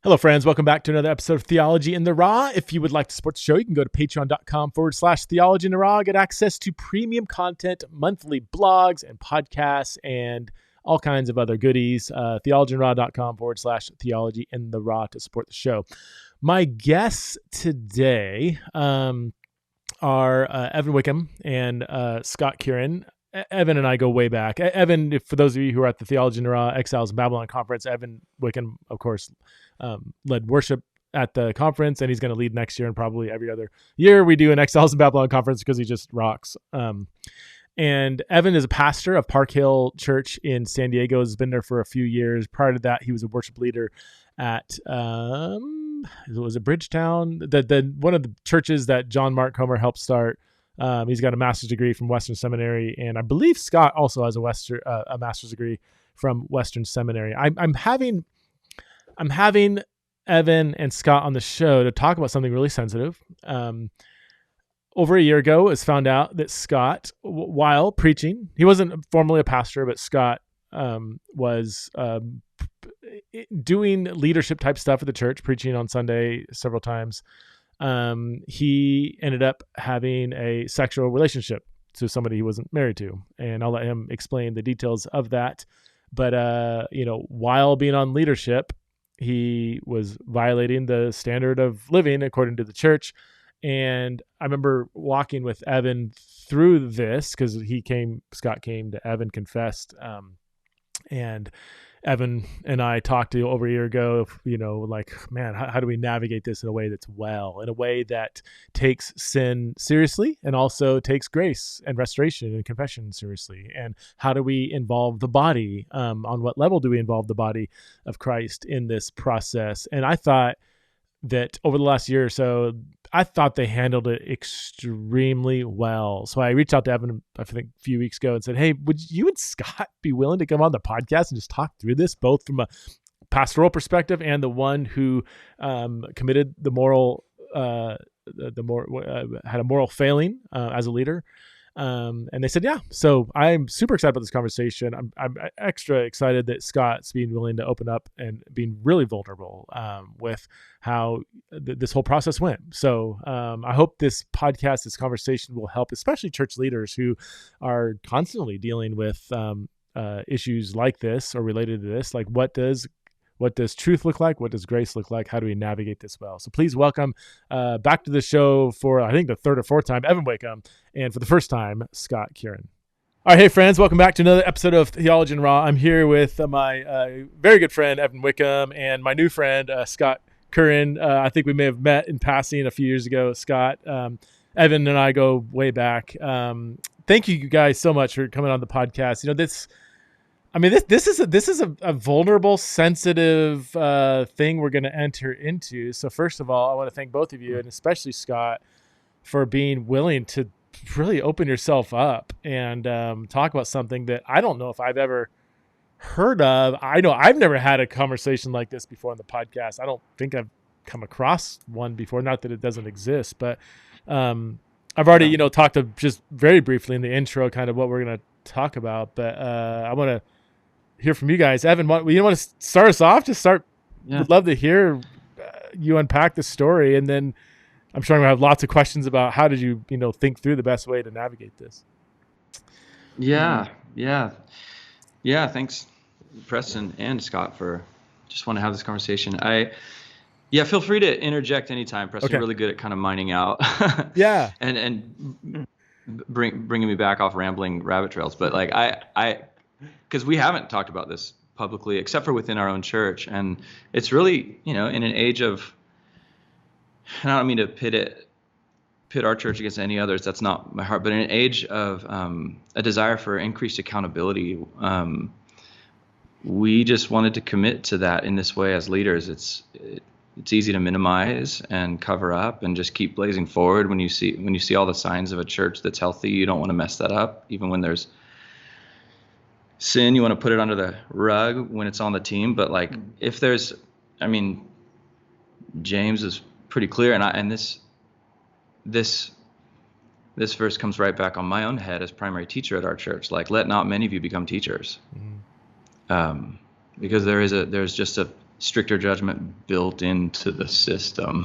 Hello, friends. Welcome back to another episode of Theology in the Raw. If you would like to support the show, you can go to patreon.com/theology in the raw, get access to premium content, monthly blogs and podcasts, and all kinds of other goodies. theologyintheraw.com/theology in the raw to support the show. My guests today are Evan Wickham and Scott Curran. Evan and I go way back. Evan, for those of you who are at the Theology in the Raw Exiles in Babylon conference, Evan Wickham, of course, led worship at the conference, and he's going to lead next year and probably every other year we do an Exiles in Babylon conference because he just rocks. And Evan is a pastor of Park Hill Church in San Diego. Has been there for a few years. Prior to that, he was a worship leader at was it Bridgetown, the one of the churches that John Mark Comer helped start. He's got a master's degree from Western Seminary, and I believe Scott also has a master's degree from Western Seminary. I'm having Evan and Scott on the show to talk about something really sensitive. Over a year ago, it was found out that Scott, while preaching, he wasn't formally a pastor, but Scott was doing leadership type stuff at the church, preaching on Sunday several times. He ended up having a sexual relationship to somebody he wasn't married to, and I'll let him explain the details of that. But while being on leadership, he was violating the standard of living according to the church. And I remember walking with Evan through this because Scott came to Evan, confessed, and Evan and I talked to over a year ago, like, man, how do we navigate this in a way that's in a way that takes sin seriously and also takes grace and restoration and confession seriously? And how do we involve the body? On what level do we involve the body of Christ in this process? And I thought that over the last year or so, I thought they handled it extremely well. So I reached out to Evan, I think a few weeks ago, and said, hey, would you and Scott be willing to come on the podcast and just talk through this, both from a pastoral perspective and the one who committed the moral, had a moral failing as a leader? And they said, yeah. So I'm super excited about this conversation. I'm extra excited that Scott's being willing to open up and being really vulnerable with how this whole process went. So I hope this podcast, this conversation will help, especially church leaders who are constantly dealing with issues like this or related to this. Like, what does truth look like? What does grace look like? How do we navigate this well? So please welcome back to the show for, I think, the third or fourth time, Evan Wickham, and for the first time, Scott Curran. All right, hey, friends, welcome back to another episode of Theology in Raw. I'm here with my very good friend, Evan Wickham, and my new friend, Scott Curran. I think we may have met in passing a few years ago, Scott. Evan and I go way back. Thank you guys so much for coming on the podcast. This is a vulnerable, sensitive thing we're going to enter into. So first of all, I want to thank both of you, and especially Scott, for being willing to really open yourself up and talk about something that I don't know if I've ever heard of. I know I've never had a conversation like this before on the podcast. I don't think I've come across one before. Not that it doesn't exist, but I've already talked to just very briefly in the intro kind of what we're going to talk about. But I want to hear from you guys. Evan, you want to start us off? Yeah. Would love to hear you unpack the story, and then I'm sure I'm gonna have lots of questions about how did you think through the best way to navigate this. Yeah. Thanks, Preston and Scott, for just want to have this conversation. Feel free to interject anytime. Preston's really good at kind of mining out. Yeah. and bringing me back off rambling rabbit trails. But like because we haven't talked about this publicly except for within our own church, and it's really in an age of, and I don't mean to pit our church against any others, that's not my heart, but in an age of a desire for increased accountability, we just wanted to commit to that in this way as leaders. It's easy to minimize and cover up and just keep blazing forward when you see all the signs of a church that's healthy. You don't want to mess that up. Even when there's sin, you want to put it under the rug when it's on the team. But like, if there's, James is pretty clear, and this verse comes right back on my own head as primary teacher at our church. Like, let not many of you become teachers, because there's just stricter judgment built into the system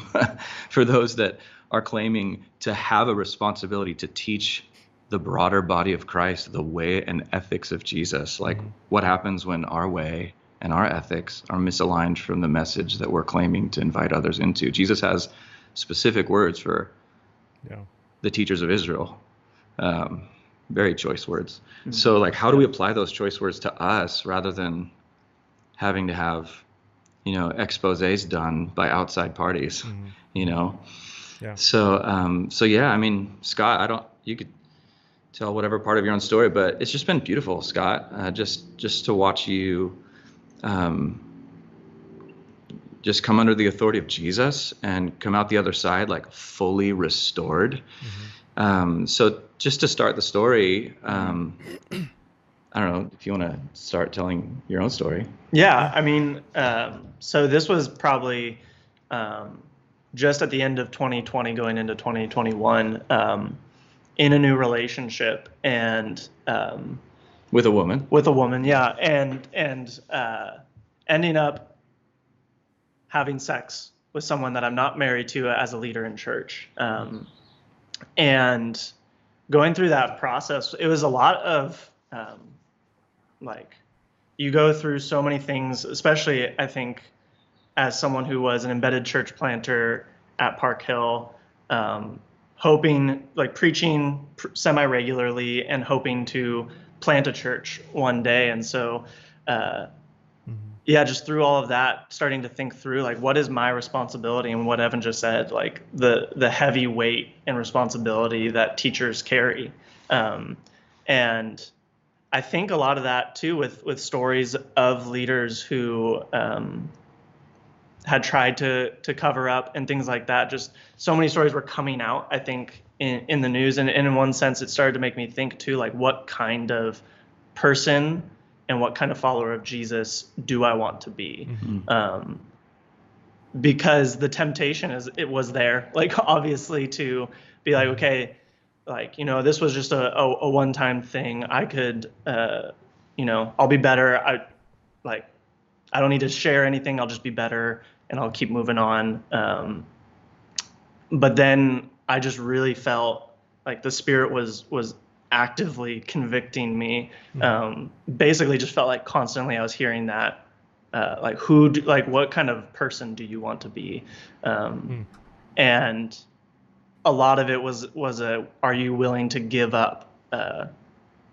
for those that are claiming to have a responsibility to teach the broader body of Christ the way and ethics of Jesus. Like, what happens when our way and our ethics are misaligned from the message that we're claiming to invite others into? Jesus has specific words for the teachers of Israel, very choice words. So like, how do we apply those choice words to us rather than having to have, exposés done by outside parties, Yeah. So yeah, I mean, Scott, you could tell whatever part of your own story, but it's just been beautiful, Scott, just to watch you, just come under the authority of Jesus and come out the other side, like fully restored. So just to start the story, I don't know if you want to start telling your own story. Yeah, I mean, so this was probably just at the end of 2020, going into 2021, in a new relationship, and with a woman. Yeah, and ending up having sex with someone that I'm not married to as a leader in church, and going through that process, it was a lot of like, you go through so many things, especially I think as someone who was an embedded church planter at Park Hill, hoping, like, preaching semi-regularly and hoping to plant a church one day. And so, just through all of that, starting to think through, like, what is my responsibility, and what Evan just said, like the heavy weight and responsibility that teachers carry. And I think a lot of that too, with stories of leaders who had tried to cover up and things like that. Just so many stories were coming out, I think, in the news. And in one sense, it started to make me think too, like, what kind of person and what kind of follower of Jesus do I want to be? Because the temptation it was there, like, obviously, to be like, okay, like, this was just a one-time thing. I could, I'll be better. I don't need to share anything. I'll just be better and I'll keep moving on. But then I just really felt like the Spirit was actively convicting me. Basically just felt like constantly I was hearing that, what kind of person do you want to be? And a lot of it was are you willing to give up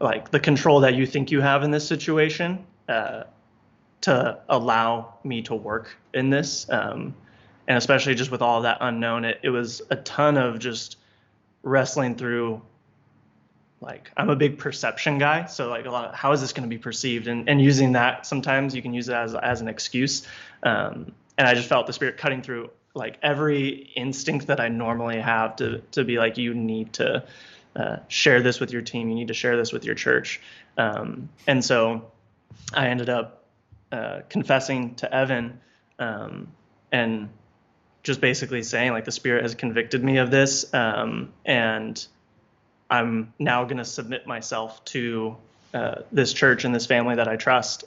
like the control that you think you have in this situation to allow me to work in this, and especially just with all of that unknown, it was a ton of just wrestling through, like, I'm a big perception guy, so like a lot of how is this going to be perceived, and using that, sometimes you can use it as an excuse, and I just felt the Spirit cutting through, like, every instinct that I normally have to be like, you need to share this with your team, you need to share this with your church, and so I ended up confessing to Evan, and just basically saying, like, the Spirit has convicted me of this, and I'm now going to submit myself to this church and this family that I trust,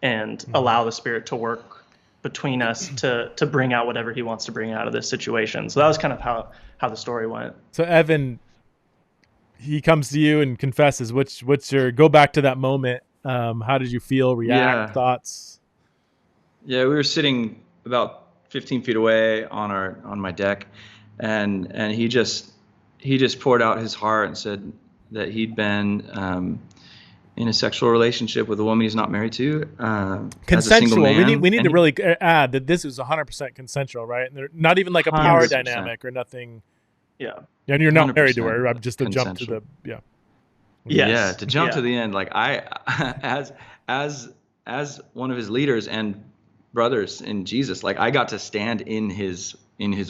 and allow the Spirit to work between us to bring out whatever he wants to bring out of this situation. So that was kind of how the story went. So Evan, he comes to you and confesses. What's your, go back to that moment? How did you feel, react, thoughts? Yeah, we were sitting about 15 feet away on my deck, and he just poured out his heart and said that he'd been in a sexual relationship with a woman he's not married to. Consensual. We need to really add that this is 100% consensual, right? And they're not even like a power 100%. Dynamic or nothing. Yeah. And you're not married to her. I'm just to jump to the Yes. Yeah, to jump to the end. Like, I, as one of his leaders and brothers in Jesus, like, I got to stand in his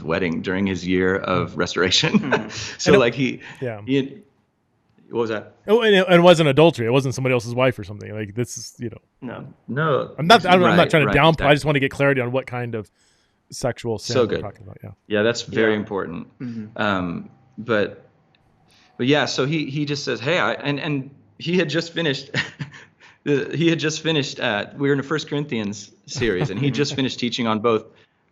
wedding during his year of restoration. So like he what was that? Oh, and it wasn't adultery. It wasn't somebody else's wife or something. Like, this is, No. I'm not trying to downplay. Exactly. I just want to get clarity on what kind of sexual sin we're talking about. Yeah, that's very important. But yeah, so he just says, hey, and he had just finished he had just finished, we were in a First Corinthians series, and he just finished teaching on both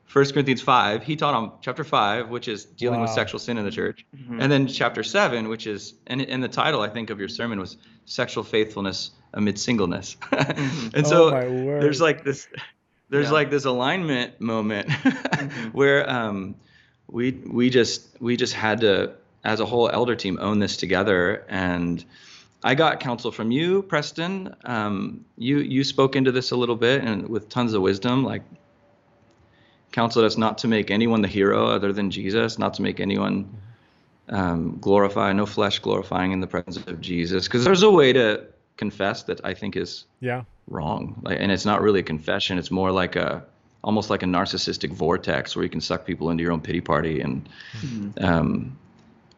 First Corinthians 5. He taught on chapter 5, which is dealing with sexual sin in the church. And then chapter 7, which is, and the title, I think, of your sermon was Sexual Faithfulness Amid Singleness. And so there's like this alignment moment where we just had to, as a whole elder team, own this together. And I got counsel from you, Preston. You spoke into this a little bit and with tons of wisdom, like counseled us not to make anyone the hero other than Jesus, not to make anyone glorify, no flesh glorifying in the presence of Jesus. Because there's a way to confess that I think is wrong. And it's not really a confession. It's more like almost like a narcissistic vortex where you can suck people into your own pity party and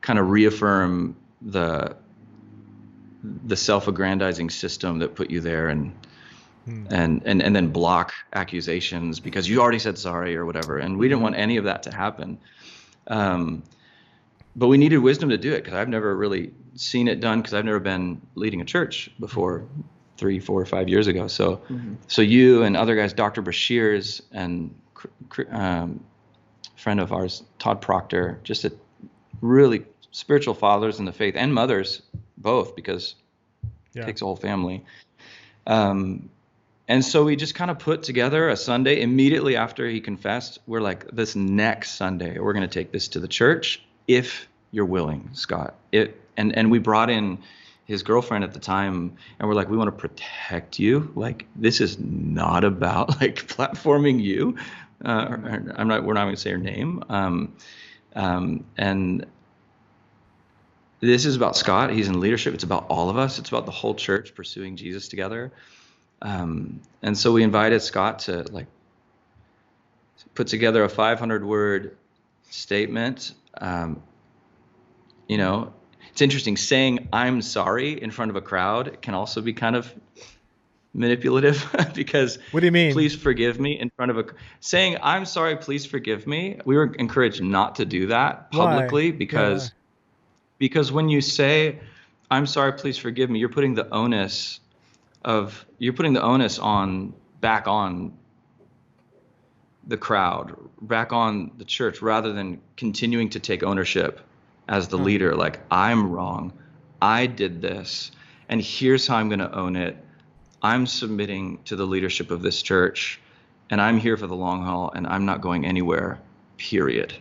kind of reaffirm the self-aggrandizing system that put you there and then block accusations because you already said sorry or whatever. And we didn't want any of that to happen. But we needed wisdom to do it because I've never really seen it done because I've never been leading a church before 3, 4, 5 years ago. So so you and other guys, Dr. Bashir's and friend of ours, Todd Proctor, just a really spiritual fathers in the faith and mothers, both, because it takes a whole family. And so we just kind of put together a Sunday immediately after he confessed. We're like, this next Sunday, we're going to take this to the church if you're willing, Scott. And we brought in his girlfriend at the time, and we're like, we want to protect you. Like, this is not about like platforming you. We're not going to say her name. And this is about Scott. He's in leadership. It's about all of us. It's about the whole church pursuing Jesus together. And so we invited Scott to like put together a 500-word statement. It's interesting, saying I'm sorry in front of a crowd can also be kind of manipulative because what do you mean? Please forgive me in front of saying I'm sorry, please forgive me. We were encouraged not to do that publicly. Because when you say I'm sorry, please forgive me, you're putting the onus back on the crowd, back on the church, rather than continuing to take ownership as the leader. Like, I'm wrong, I did this, and here's how I'm going to own it. I'm submitting to the leadership of this church, and I'm here for the long haul, and I'm not going anywhere, period.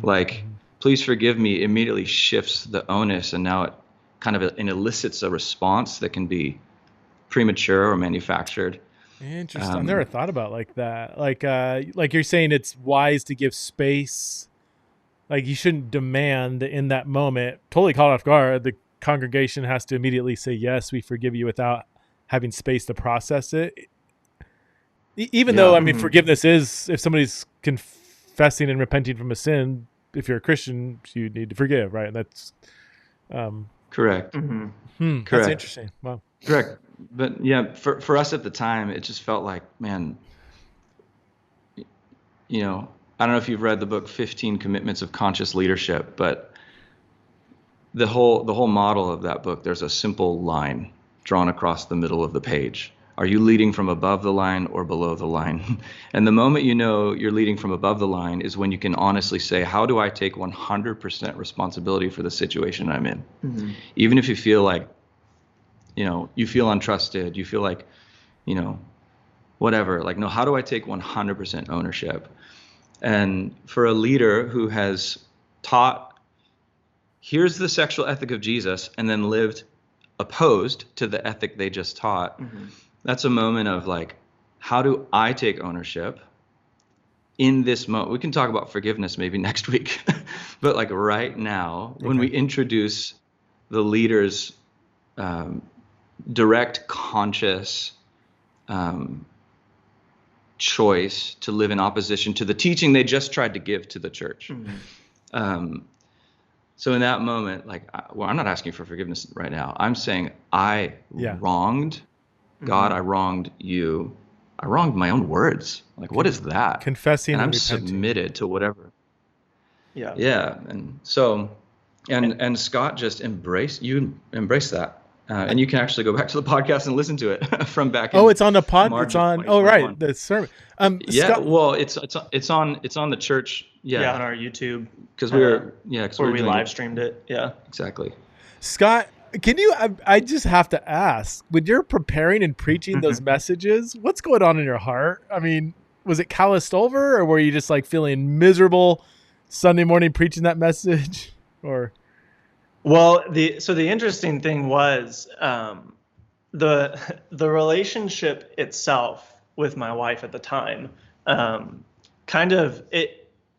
Like, please forgive me immediately shifts the onus, and now it kind of elicits a response that can be premature or manufactured. Interesting. I've never thought about like that. Like you're saying, it's wise to give space. Like, you shouldn't demand in that moment, totally caught off guard, the congregation has to immediately say, yes, we forgive you, without having space to process it. Even though, I mean, forgiveness is, if somebody's confessing and repenting from a sin, if you're a Christian, you need to forgive, right? That's correct. Correct. That's interesting. Wow. Correct. But yeah, for us at the time, it just felt like, man, I don't know if you've read the book 15 Commitments of Conscious Leadership, but the whole model of that book, there's a simple line drawn across the middle of the page. Are you leading from above the line or below the line? And the moment you know you're leading from above the line is when you can honestly say, how do I take 100% responsibility for the situation I'm in? Even if you feel like, you feel untrusted, you feel like, whatever, like, no, how do I take 100% ownership? And for a leader who has taught, here's the sexual ethic of Jesus, and then lived opposed to the ethic they just taught, that's a moment of like, how do I take ownership in this moment? We can talk about forgiveness maybe next week, but like right now, when we introduce the leader's direct, conscious choice to live in opposition to the teaching they just tried to give to the church. So in that moment, like, I'm not asking for forgiveness right now. I'm saying I wronged God. I wronged you. I wronged my own words. Like, what is that? Confessing and I'm repenting. Submitted to whatever. Yeah. And so, and Scott just embraced that. And you can actually go back to the podcast and listen to it from back in Oh, it's on the pod. March It's of on. Oh, 2021. right, the sermon. Yeah, Scott, well, it's on the church. Yeah, on Yeah, our YouTube, because where we doing live it. streamed it. Yeah. Exactly. Scott, can you? I just have to ask. When you're preparing and preaching those messages, what's going on in your heart? I mean, was it calloused over, or were you just like feeling miserable Sunday morning preaching that message? Or Well, the interesting thing was the relationship itself with my wife at the time. Kind of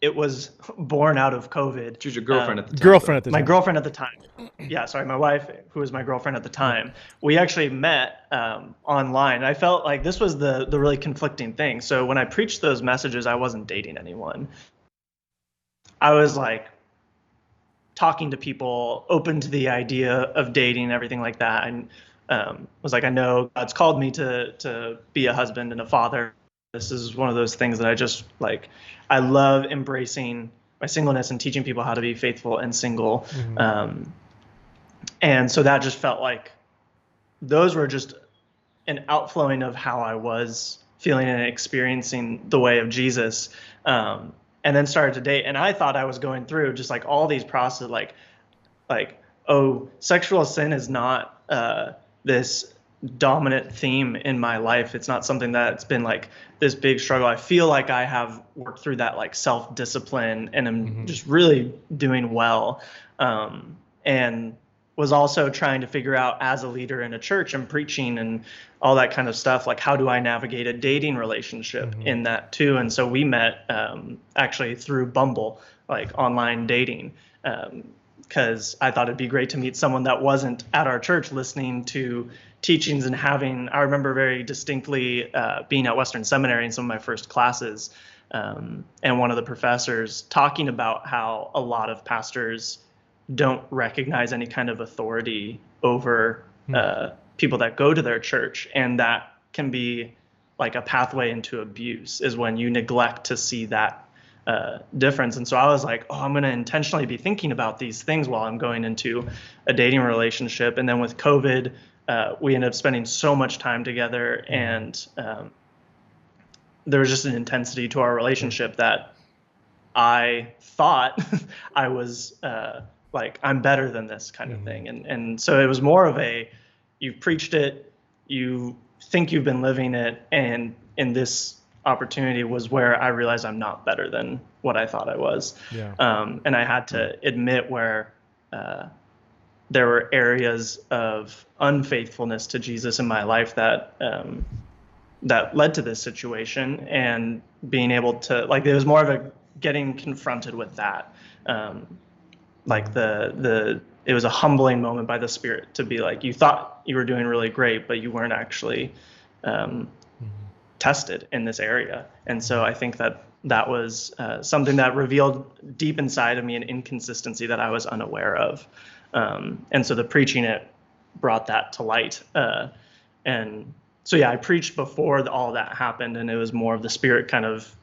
it was born out of COVID. She was your girlfriend at the time. girlfriend at the My time. girlfriend at the time. Yeah, sorry, my wife, who was my girlfriend at the time. We actually met online. I felt like this was the really conflicting thing. So when I preached those messages, I wasn't dating anyone. I was like talking to people, open to the idea of dating and everything like that. And was like, I know God's called me to be a husband and a father. This is one of those things that I just like. I love embracing my singleness and teaching people how to be faithful and single. And so that just felt like those were just an outflowing of how I was feeling and experiencing the way of Jesus. And then started to date. And I thought I was going through just like all these processes, like, oh, sexual sin is not this dominant theme in my life. It's not something that's been like this big struggle. I feel like I have worked through that like self-discipline and I'm just really doing well. And was also trying to figure out as a leader in a church and preaching and all that kind of stuff, like how do I navigate a dating relationship in that too? And so we met actually through Bumble, like online dating, because I thought it'd be great to meet someone that wasn't at our church listening to teachings and having, I remember very distinctly being at Western Seminary in some of my first classes, and one of the professors talking about how a lot of pastors don't recognize any kind of authority over people that go to their church. And that can be like a pathway into abuse, is when you neglect to see that difference. And so I was like, oh, I'm going to intentionally be thinking about these things while I'm going into a dating relationship. And then with COVID, we ended up spending so much time together, and there was just an intensity to our relationship that I thought I was like, I'm better than this kind of thing. And so it was more of a, you've preached it, you think you've been living it, and in this opportunity was where I realized I'm not better than what I thought I was. Yeah. And I had to admit where there were areas of unfaithfulness to Jesus in my life that that led to this situation, and being able to, like, it was more of a getting confronted with that. Like it was a humbling moment by the Spirit to be like, you thought you were doing really great, but you weren't actually tested in this area. And so I think that was something that revealed deep inside of me an inconsistency that I was unaware of. And so the preaching it brought that to light. And so, yeah, I preached before all that happened, and it was more of the Spirit kind of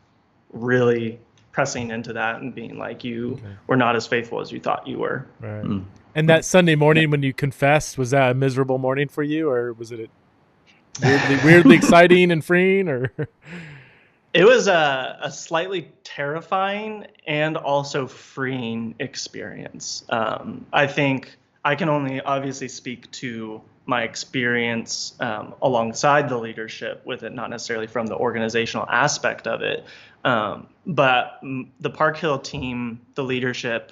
really pressing into that and being like, you were not as faithful as you thought you were. Right. And that Sunday morning when you confessed, was that a miserable morning for you, or was it weirdly exciting and freeing, or? It was a slightly terrifying and also freeing experience. I think I can only obviously speak to my experience alongside the leadership with it, not necessarily from the organizational aspect of it. But the Park Hill team, the leadership,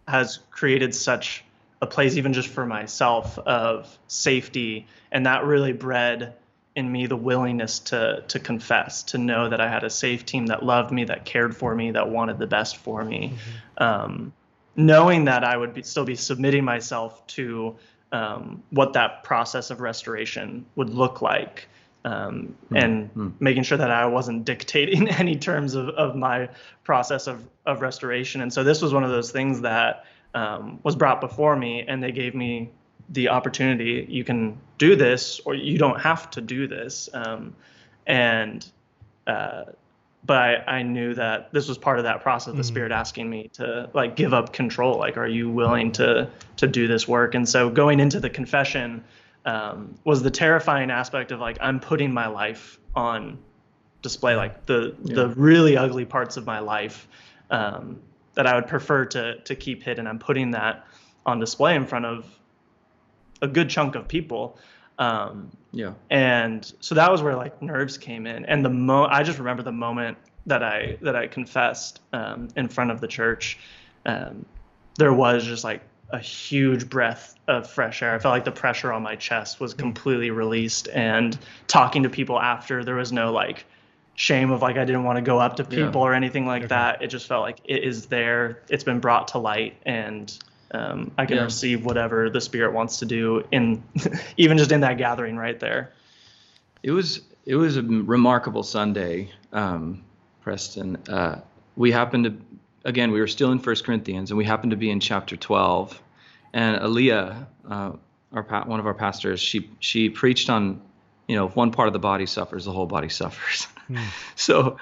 has created such a place, even just for myself, of safety. And that really bred in me the willingness to confess, to know that I had a safe team that loved me, that cared for me, that wanted the best for me. Knowing that I would still be submitting myself to what that process of restoration would look like. And making sure that I wasn't dictating any terms of my process of restoration. And so this was one of those things that was brought before me, and they gave me the opportunity. You can do this, or you don't have to do this. And but I knew that this was part of that process, the Spirit asking me to like give up control. Like, are you willing to do this work? And so going into the confession was the terrifying aspect of like, I'm putting my life on display, like the really ugly parts of my life that I would prefer to keep hidden. I'm putting that on display in front of a good chunk of people. And so that was where like nerves came in. And I just remember the moment that I confessed in front of the church. There was just like a huge breath of fresh air. I felt like the pressure on my chest was completely released, and talking to people after, there was no like shame of like I didn't want to go up to people or anything like that. It just felt like it is there. It's been brought to light, and I can receive whatever the Spirit wants to do in even just in that gathering right there. It was a remarkable Sunday, Preston. We happened to, again, we were still in 1 Corinthians, and we happened to be in chapter 12. And Aaliyah, one of our pastors, she preached on, if one part of the body suffers, the whole body suffers. So,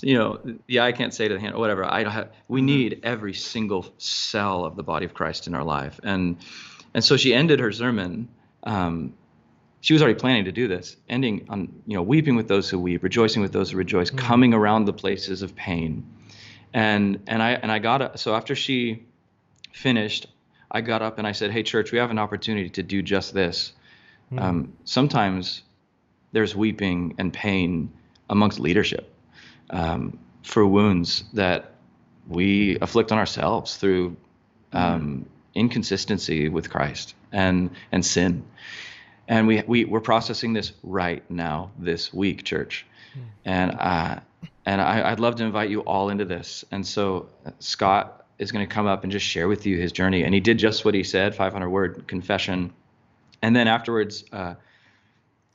the eye can't say to the hand, whatever. We need every single cell of the body of Christ in our life. And so she ended her sermon. She was already planning to do this, ending on, weeping with those who weep, rejoicing with those who rejoice, coming around the places of pain. And I got up. So after she finished, I got up and I said, hey, church, we have an opportunity to do just this. Sometimes there's weeping and pain amongst leadership for wounds that we afflict on ourselves through inconsistency with Christ and sin. And we're processing this right now this week, church. And I'd love to invite you all into this. And so Scott is going to come up and just share with you his journey. And he did just what he said, 500-word confession. And then afterwards,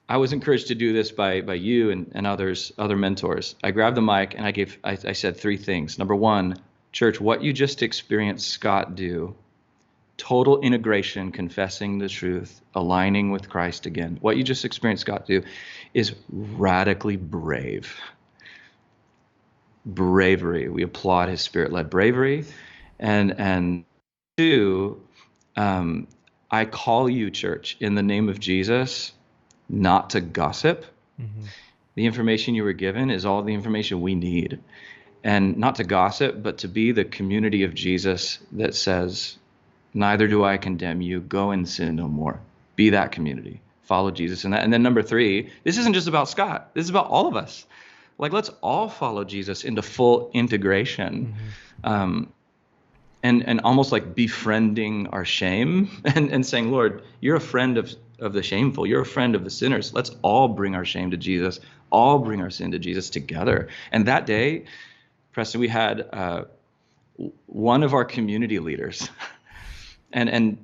I was encouraged to do this by you and other mentors. I grabbed the mic and I said three things. Number one, church, what you just experienced Scott do, total integration, confessing the truth, aligning with Christ again. What you just experienced Scott do is radically brave. Bravery. We applaud his Spirit-led bravery. And two, I call you, church, in the name of Jesus, not to gossip. The information you were given is all the information we need. And not to gossip, but to be the community of Jesus that says, neither do I condemn you, go and sin no more. Be that community. Follow Jesus in that. And then number three, this isn't just about Scott. This is about all of us. Like, let's all follow Jesus into full integration. And almost like befriending our shame and saying, Lord, you're a friend of the shameful. You're a friend of the sinners. Let's all bring our shame to Jesus, all bring our sin to Jesus together. And that day, Preston, we had one of our community leaders and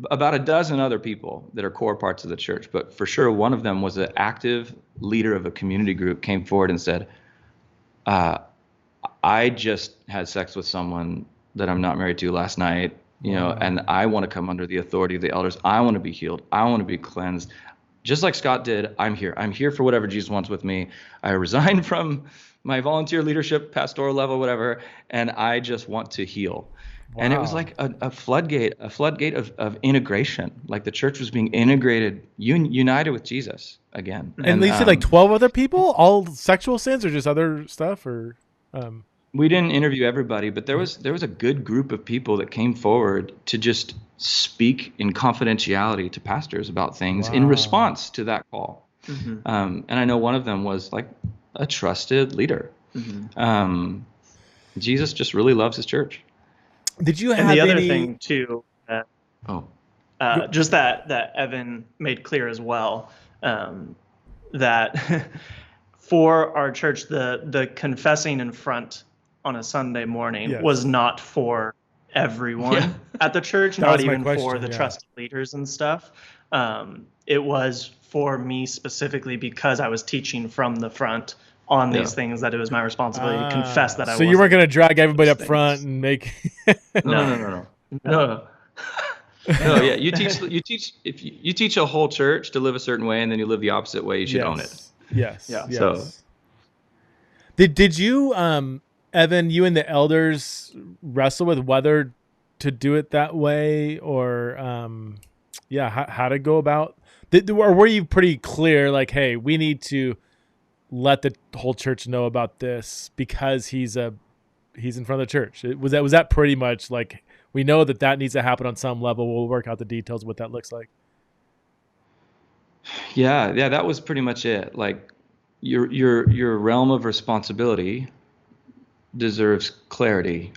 about a dozen other people that are core parts of the church. But for sure, one of them was an active leader of a community group, came forward and said, I just had sex with someone that I'm not married to last night, and I want to come under the authority of the elders. I want to be healed. I want to be cleansed. Just like Scott did, I'm here. I'm here for whatever Jesus wants with me. I resigned from my volunteer leadership, pastoral level, whatever, and I just want to heal. Wow. And it was like a floodgate of integration. Like the church was being integrated, united with Jesus again. And they said like 12 other people, all sexual sins or just other stuff, or we didn't interview everybody, but there was a good group of people that came forward to just speak in confidentiality to pastors about things in response to that call. And I know one of them was like a trusted leader. Jesus just really loves his church. Did you have and the other thing too? Just that Evan made clear as well, that for our church, the confessing in front on a Sunday morning was not for everyone at the church, not even for the trusted leaders and stuff. It was for me specifically because I was teaching from the front on these things, that it was my responsibility to confess that I was. So you weren't going to drag everybody up front and make. No. No, yeah, you teach if you teach a whole church to live a certain way and then you live the opposite way, you should own it. Yes. So Did you, Evan, you and the elders wrestle with whether to do it that way, or how to go about? Or were you pretty clear, like, hey, we need to let the whole church know about this because he's in front of the church? Was that pretty much like, we know that needs to happen on some level. We'll work out the details of what that looks like. Yeah, that was pretty much it. Like your realm of responsibility deserves clarity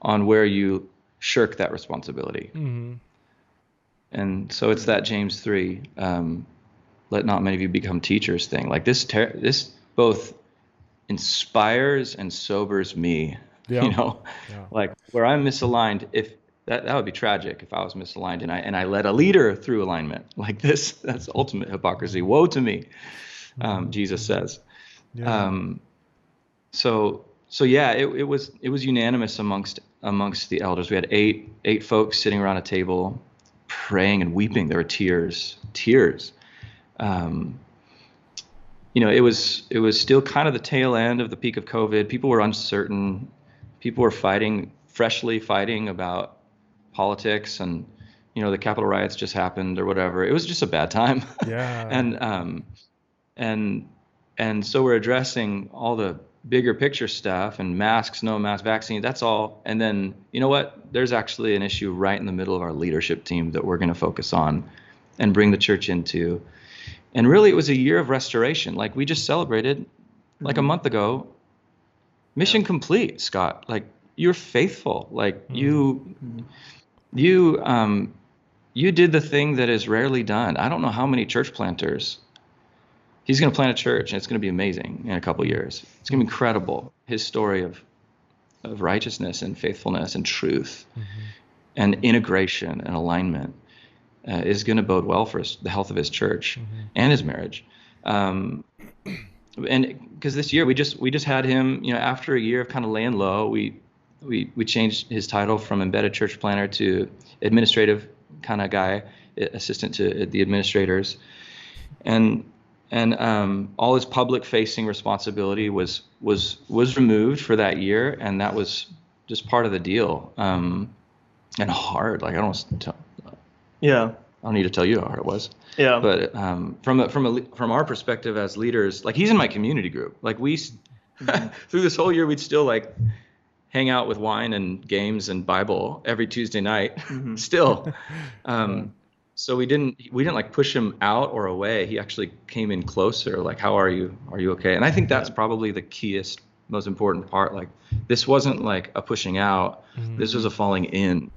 on where you shirk that responsibility. Mm-hmm. And so it's that James 3, let not many of you become teachers thing. Like this both inspires and sobers me, like where I'm misaligned. If that would be tragic if I was misaligned and I led a leader through alignment like this. That's ultimate hypocrisy. Woe to me, Jesus says. Yeah. So yeah, it was unanimous amongst the elders. We had eight folks sitting around a table, praying and weeping. There were tears. It was still kind of the tail end of the peak of COVID. People were uncertain. People were freshly fighting about politics, and the Capitol riots just happened or whatever. It was just a bad time. Yeah. and so we're addressing all the bigger picture stuff and masks, no mask, vaccine, that's all. And then, you know what? There's actually an issue right in the middle of our leadership team that we're going to focus on and bring the church into. And really, it was a year of restoration. Like we just celebrated like a month ago, mission complete, Scott. Like you're faithful. Like you did the thing that is rarely done. I don't know how many church planters. He's going to plant a church, and it's going to be amazing in a couple of years. It's going to be incredible. His story of righteousness and faithfulness and truth and integration and alignment is going to bode well for the health of his church and his marriage. And because this year we just had him, after a year of kind of laying low, we changed his title from embedded church planter to administrative kind of guy, assistant to the administrators, and all his public facing responsibility was removed for that year, and that was just part of the deal. And hard, like I don't need to tell you how hard it was. Yeah. But from our perspective as leaders, like he's in my community group. Like we through this whole year, we'd still like hang out with wine and games and Bible every Tuesday night. Still. So we didn't like push him out or away. He actually came in closer. Like, how are you? Are you okay? And I think that's probably the keyest, most important part. Like, this wasn't like a pushing out. This was a falling in,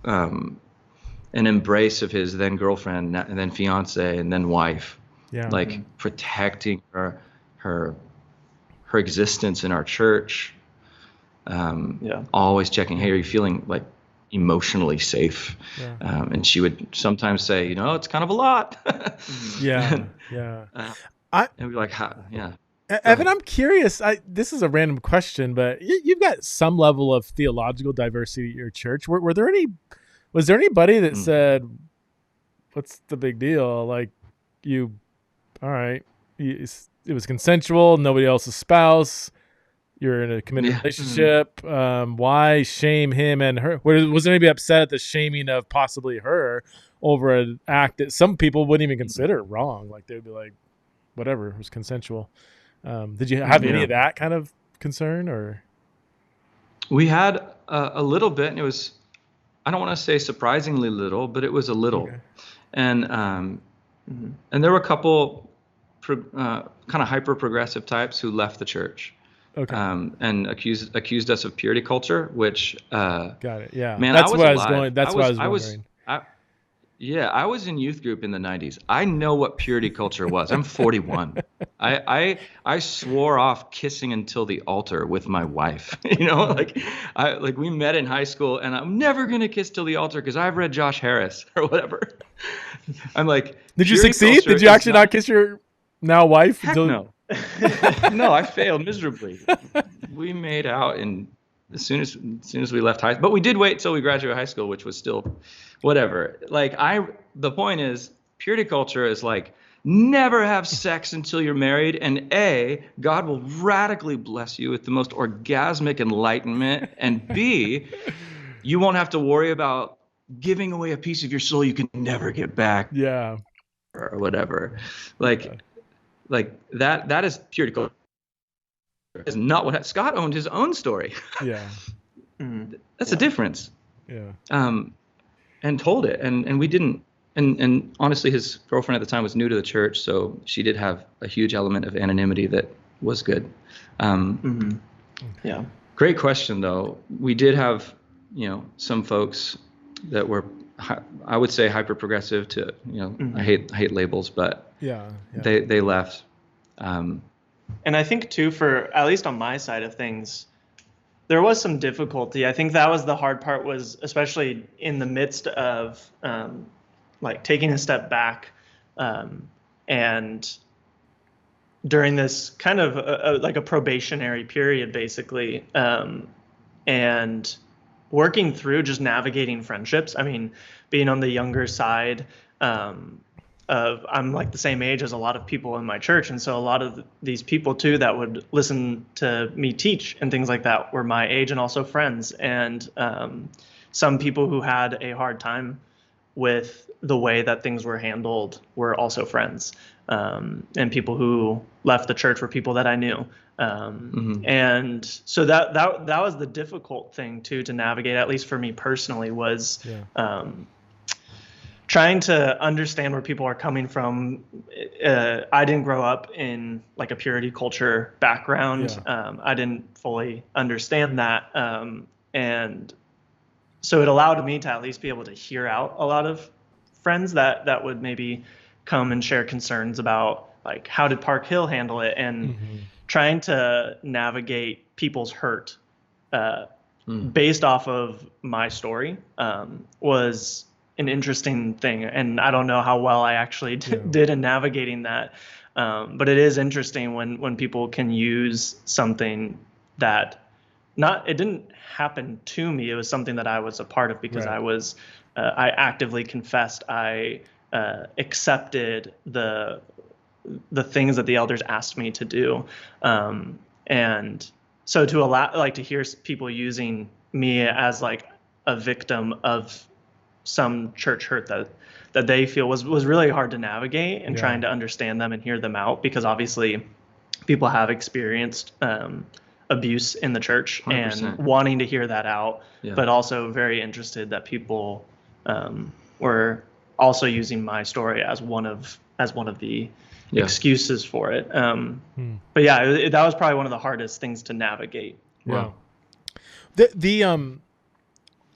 an embrace of his then girlfriend and then fiance and then wife. Yeah. Like protecting her existence in our church. Always checking, hey, are you feeling like emotionally safe? And she would sometimes say, it's kind of a lot. And we're like, Evan, I'm curious. This is a random question, but you've got some level of theological diversity at your church. Was there anybody that said, what's the big deal? Like, all right, it was consensual, nobody else's spouse, you're in a committed relationship. Why shame him and her? Was anybody upset at the shaming of possibly her over an act that some people wouldn't even consider wrong? Like they'd be like, whatever, it was consensual. Did you have any of that kind of concern? Or we had a little bit, and it was, I don't want to say surprisingly little, but it was a little. Okay. And there were a couple kind of hyper progressive types who left the church. Okay. And accused us of purity culture, which got it. Yeah, man, that's where I was going. That's what I was wondering. I was in youth group in the 90s. I know what purity culture was. I'm 41. I swore off kissing until the altar with my wife. Like we met in high school, and I'm never gonna kiss till the altar because I've read Josh Harris or whatever. I'm like, did you succeed? Did you actually not kiss your now wife? Heck no. No, I failed miserably. We made out as soon as we left high school, but we did wait till we graduated high school, which was still whatever. Like the point is, purity culture is like never have sex until you're married, and A, God will radically bless you with the most orgasmic enlightenment, and B, you won't have to worry about giving away a piece of your soul you can never get back Yeah. or whatever. Like that is purity culture. Is not what Scott owned his own story. Yeah. That's a difference. Yeah. And told it, and we didn't. And honestly, his girlfriend at the time was new to the church, so she did have a huge element of anonymity that was good. Yeah. Great question, though. We did have, some folks that were, I would say, hyper progressive to, I hate labels, but they left. And I think too, for at least on my side of things, there was some difficulty. I think that was the hard part, was especially in the midst of like taking a step back and during this kind of like a probationary period, basically, and working through just navigating friendships. I mean, being on the younger side I'm like the same age as a lot of people in my church. And so a lot of these people too that would listen to me teach and things like that were my age and also friends. And some people who had a hard time with the way that things were handled were also friends. And people who left the church were people that I knew. And so that was the difficult thing too, to navigate, at least for me personally, was trying to understand where people are coming from. I didn't grow up in like a purity culture background. I didn't fully understand that. And so it allowed me to at least be able to hear out a lot of friends that would maybe come and share concerns about, like, how did Park Hill handle it? And trying to navigate people's hurt based off of my story was an interesting thing. And I don't know how well I actually did in navigating that. But it is interesting when people can use something that it didn't happen to me. It was something that I was a part of because I actively confessed. I accepted the things that the elders asked me to do. And so to allow, like, to hear people using me as like a victim of some church hurt that they feel was really hard to navigate, and trying to understand them and hear them out, because obviously people have experienced abuse in the church 100%. And wanting to hear that out, but also very interested that people were also using my story as one of the excuses for it. But that was probably one of the hardest things to navigate. Wow.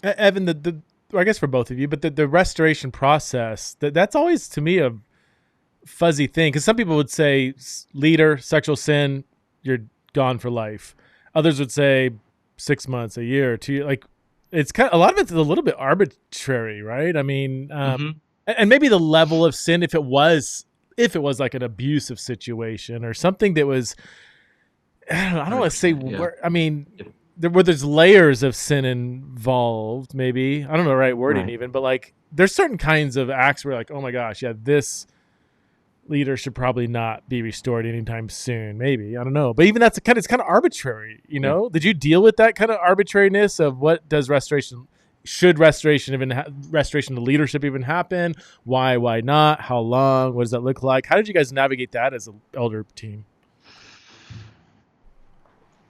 Evan, I guess for both of you, but the restoration process, that's always to me a fuzzy thing, because some people would say leader, sexual sin, you're gone for life. Others would say 6 months, a year, or 2 years. Like, it's kind of, a lot of it's a little bit arbitrary, right? I mean, and maybe the level of sin, if it was like an abusive situation or something that was, I don't want to say, I mean, there's layers of sin involved, maybe. I don't know the right wording even, but like, there's certain kinds of acts where like, oh my gosh, this leader should probably not be restored anytime soon. Maybe, I don't know. But even it's kind of arbitrary, you know? Did you deal with that kind of arbitrariness of what does restoration, should restoration to leadership even happen? Why not? How long? What does that look like? How did you guys navigate that as an elder team?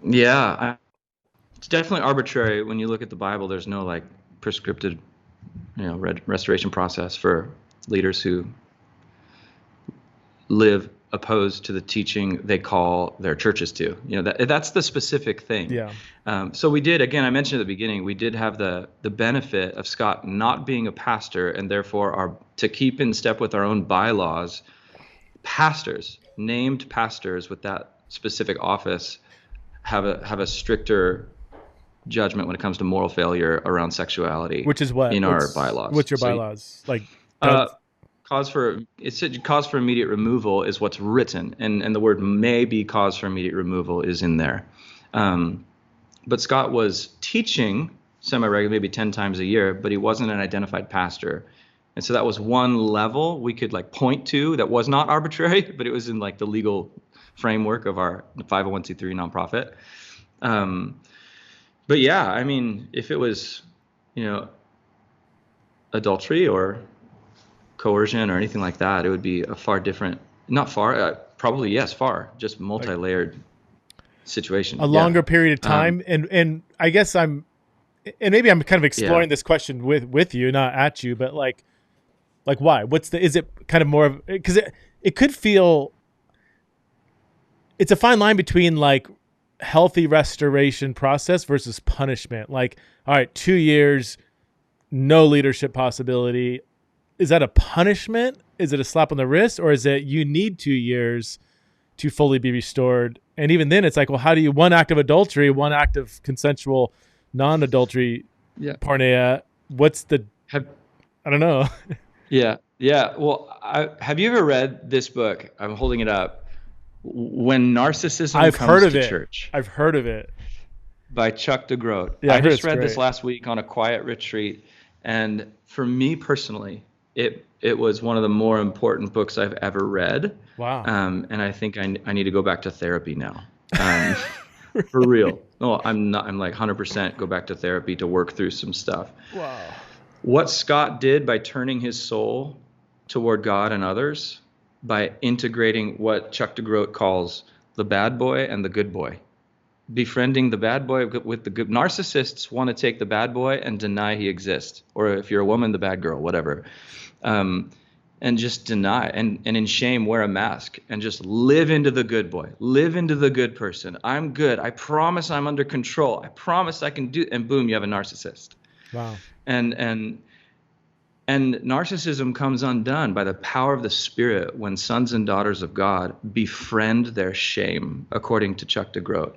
Yeah, it's definitely arbitrary. When you look at the Bible, there's no like prescripted, restoration process for leaders who live opposed to the teaching they call their churches to. That's the specific thing. So we did, again, I mentioned at the beginning, we did have the benefit of Scott not being a pastor, and therefore to keep in step with our own bylaws, named pastors with that specific office have a stricter judgment when it comes to moral failure around sexuality. Which is what? In our bylaws. What's your bylaws? Cause for immediate removal is what's written, and the word may be cause for immediate removal is in there. But Scott was teaching semi-regularly, maybe 10 times a year, but he wasn't an identified pastor. And so that was one level we could like point to that was not arbitrary, but it was in like the legal framework of our 501c3 nonprofit. But yeah, I mean, if it was, adultery or coercion or anything like that, it would be a far different, not far, probably yes, far, just multi-layered situation. A longer period of time. And I guess and maybe I'm kind of exploring this question with you, not at you, but like why? Is it kind of more of, because it could feel, it's a fine line between like healthy restoration process versus punishment. Like, all right, 2 years, no leadership possibility. Is that a punishment? Is it a slap on the wrist? Or is it you need 2 years to fully be restored? And even then it's like, well, how do you, one act of adultery, one act of consensual non-adultery porneia, I don't know. Yeah. Well, have you ever read this book? I'm holding it up. When Narcissism Comes to Church. I've heard of it. By Chuck DeGroat. Yeah, I just read this last week on a quiet retreat. And for me personally, it was one of the more important books I've ever read. Wow. And I think I need to go back to therapy now. For real. No, I'm like 100% go back to therapy to work through some stuff. Wow. What Scott did by turning his soul toward God and others, by integrating what Chuck DeGroat calls the bad boy and the good boy. Befriending the bad boy with the good. Narcissists want to take the bad boy and deny he exists. Or if you're a woman, the bad girl, whatever. And just deny and in shame wear a mask and just live into the good boy, live into the good person. I'm good. I promise I'm under control. I promise I can do, and boom, you have a narcissist. Wow. And narcissism comes undone by the power of the Spirit when sons and daughters of God befriend their shame, according to Chuck DeGroat,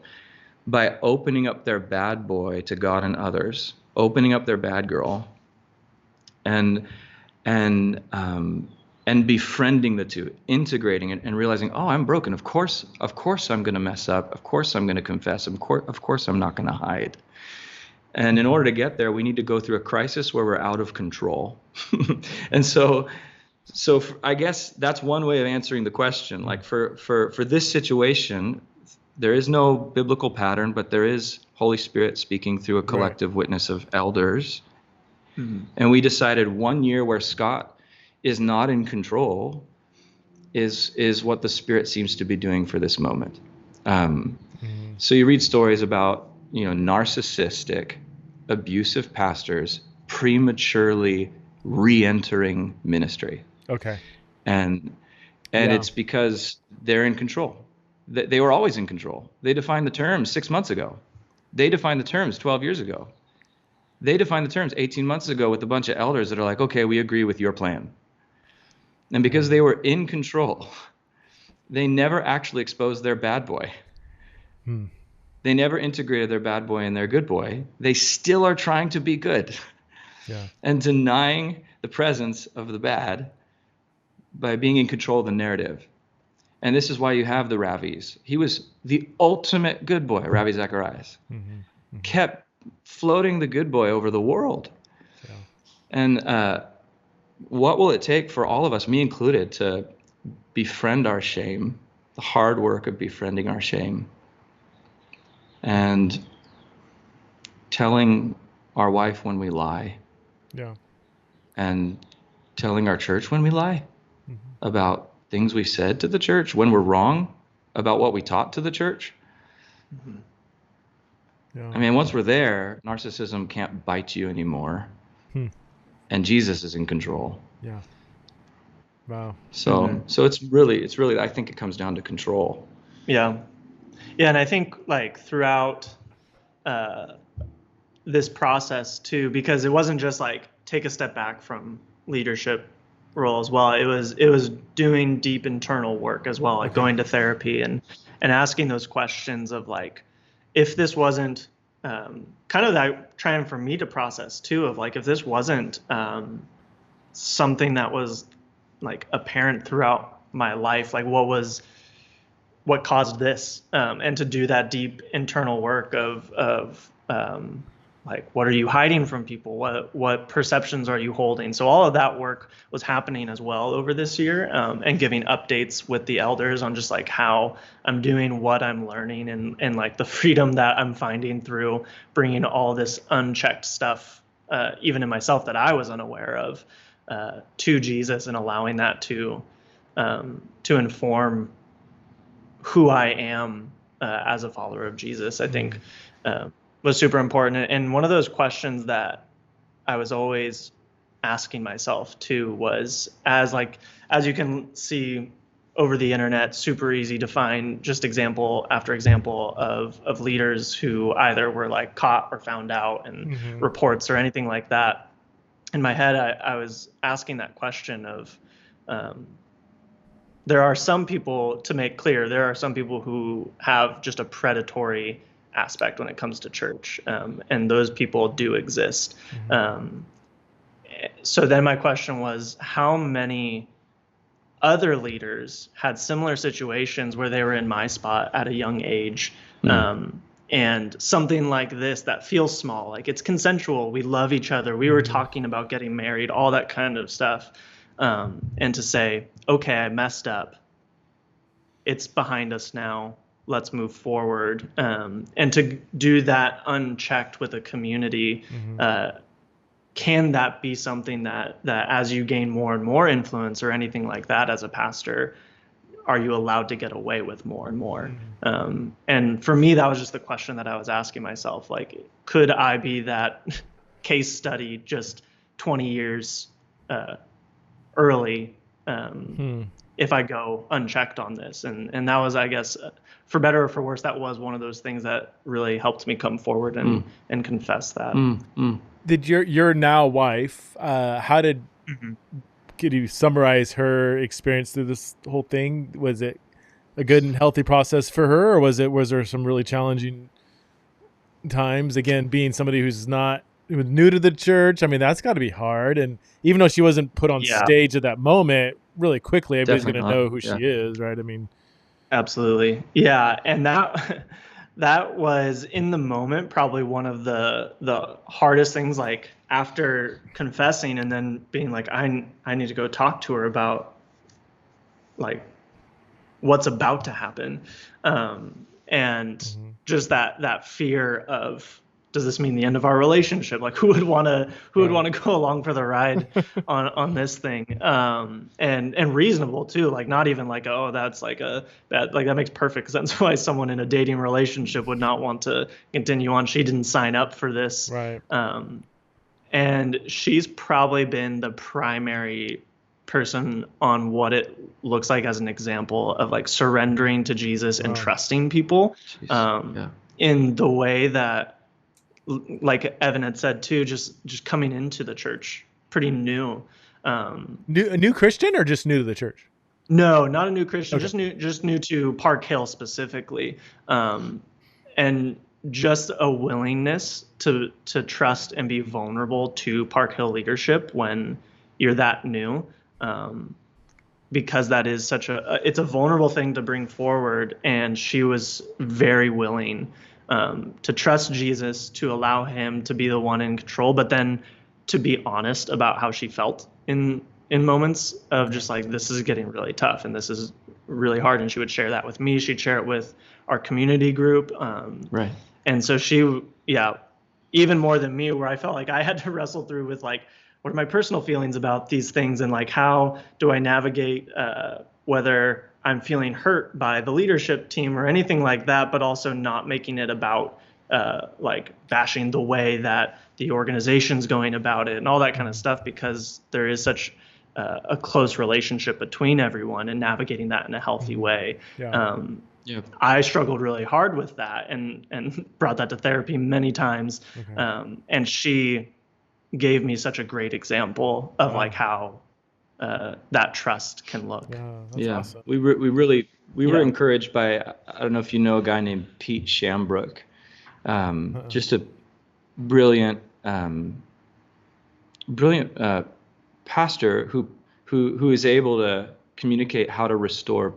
by opening up their bad boy to God and others, opening up their bad girl, and befriending the two, integrating it, and realizing, oh, I'm broken. Of course I'm going to mess up. Of course I'm going to confess. Of course I'm not going to hide. And in order to get there, we need to go through a crisis where we're out of control. And so I guess that's one way of answering the question. Like for this situation, there is no biblical pattern, but there is Holy Spirit speaking through a collective witness of elders. Mm-hmm. And we decided 1 year where Scott is not in control is what the Spirit seems to be doing for this moment. So you read stories about, narcissistic, abusive pastors prematurely re-entering ministry. Okay. And it's because they're in control. They were always in control. They defined the terms 6 months ago. They defined the terms 12 years ago. They defined the terms 18 months ago with a bunch of elders that are like, okay, we agree with your plan. And because they were in control, they never actually exposed their bad boy. They never integrated their bad boy and their good boy. They still are trying to be good and denying the presence of the bad by being in control of the narrative. And this is why you have the Ravis. He was the ultimate good boy, Ravi Zacharias. Kept floating the good boy over the world. And what will it take for all of us, me included, to befriend our shame, the hard work of befriending our shame, and telling our wife when we lie, and telling our church when we lie about things we said to the church, when we're wrong about what we taught to the church. I mean, once we're there, narcissism can't bite you anymore. And Jesus is in control. Yeah. Wow. So it's really, I think it comes down to control. Yeah. Yeah. And I think like throughout this process too, because it wasn't just like take a step back from leadership role as well. It was doing deep internal work as well, like going to therapy and asking those questions of like, if this wasn't kind of that trying for me to process too, of like, if this wasn't something that was like apparent throughout my life, like what caused this, and to do that deep internal work of like, what are you hiding from people? What perceptions are you holding? So all of that work was happening as well over this year, and giving updates with the elders on just like how I'm doing, what I'm learning, and like the freedom that I'm finding through bringing all this unchecked stuff, even in myself that I was unaware of, to Jesus, and allowing that to inform who I am as a follower of Jesus, I think was super important. And one of those questions that I was always asking myself too was, as you can see over the internet, super easy to find just example after example of leaders who either were like caught or found out, and reports or anything like that. In my head, I was asking that question of, there are some people, to make clear, there are some people who have just a predatory aspect when it comes to church, and those people do exist. So then my question was, how many other leaders had similar situations where they were in my spot at a young age, and something like this that feels small, like it's consensual, we love each other, we were talking about getting married, all that kind of stuff, and to say, okay, I messed up, it's behind us now, let's move forward, and to do that unchecked with a community, can that be something that as you gain more and more influence or anything like that as a pastor, are you allowed to get away with more and more? And for me, that was just the question that I was asking myself, like, could I be that case study just 20 years early, if I go unchecked on this? And that was, I guess, for better or for worse, that was one of those things that really helped me come forward and confess that. Did your now wife, how did, could you summarize her experience through this whole thing? Was it a good and healthy process for her, or was there some really challenging times? Again, being somebody who's new to the church, I mean, that's got to be hard. And even though she wasn't put on stage at that moment, really quickly, everybody's going to know who she is, right? I mean, absolutely. Yeah. And that was, in the moment, probably one of the hardest things, like after confessing and then being like, I need to go talk to her about like what's about to happen. And just that fear of, does this mean the end of our relationship? Like, who would want to go along for the ride on this thing? And reasonable too, like not even like, oh, that's like that makes perfect sense why someone in a dating relationship would not want to continue on. She didn't sign up for this. Right. And she's probably been the primary person on what it looks like as an example of like surrendering to Jesus and trusting people, in the way that, like Evan had said too, just coming into the church pretty new. A new Christian, or just new to the church? No, not a new Christian, Okay. just new to Park Hill specifically. And just a willingness to trust and be vulnerable to Park Hill leadership when you're that new. Because that is it's a vulnerable thing to bring forward, and she was very willing to trust Jesus, to allow him to be the one in control, but then to be honest about how she felt in moments of just like, this is getting really tough and this is really hard. And she would share that with me. She'd share it with our community group. Right. And so she, even more than me, where I felt like I had to wrestle through with like, what are my personal feelings about these things, and like, how do I navigate whether I'm feeling hurt by the leadership team or anything like that, but also not making it about like bashing the way that the organization's going about it and all that kind of stuff, because there is such a close relationship between everyone, and navigating that in a healthy way. I struggled really hard with that, and brought that to therapy many times. And she gave me such a great example of like how that trust can look. That's awesome. We were encouraged by, I don't know if you know a guy named Pete Shambrook, just a brilliant pastor who is able to communicate how to restore